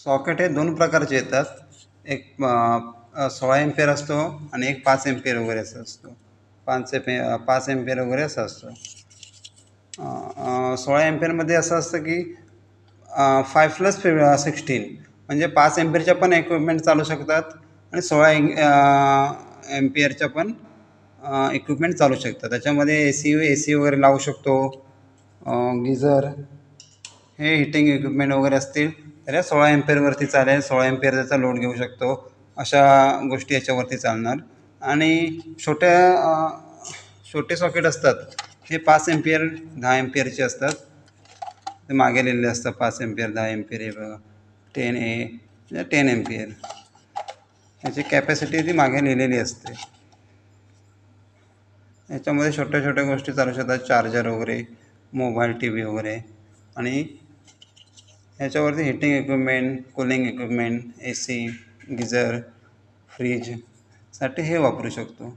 Socket हे दोन प्रकारचे येतात. एक 16 एम्पियर असतो आणि एक 5 एम्पियर वगैरे असा असतो. 5 एम्पियर वगैरे असा असतो. 16 एम्पियरमध्ये असं असतं की 5+16 म्हणजे 5 एम्पियरच्या पण इक्विपमेंट चालू शकतात आणि 16 एम्पियरच्या पण इक्विपमेंट चालू शकतात. त्याच्यामध्ये ए सी वगैरे लावू शकतो. गिझर हे हिटिंग इक्विपमेंट वगैरे असतील तर या 16 एम्पियरवरती चालेल. 16 एम्पियर त्याचा लोड घेऊ शकतो. अशा गोष्टी याच्यावरती चालणार. आणि छोटे सॉकेट असतात हे 5 एम्पियर 10 एम्पियरचे असतात. ते मागे लिहिलेले असतात 5 एम्पियर 10 एम्पियर हे बघा 10 एम्पियर याची कॅपॅसिटी ती मागे लिहिलेली असते. याच्यामध्ये छोट्या छोट्या गोष्टी चालू शकतात. चार्जर वगैरे, मोबाईल TV वगैरे आणि याच्यावरती heating equipment, cooling equipment, AC, geyser, फ्रीजसाठी हे वापरू शकतो.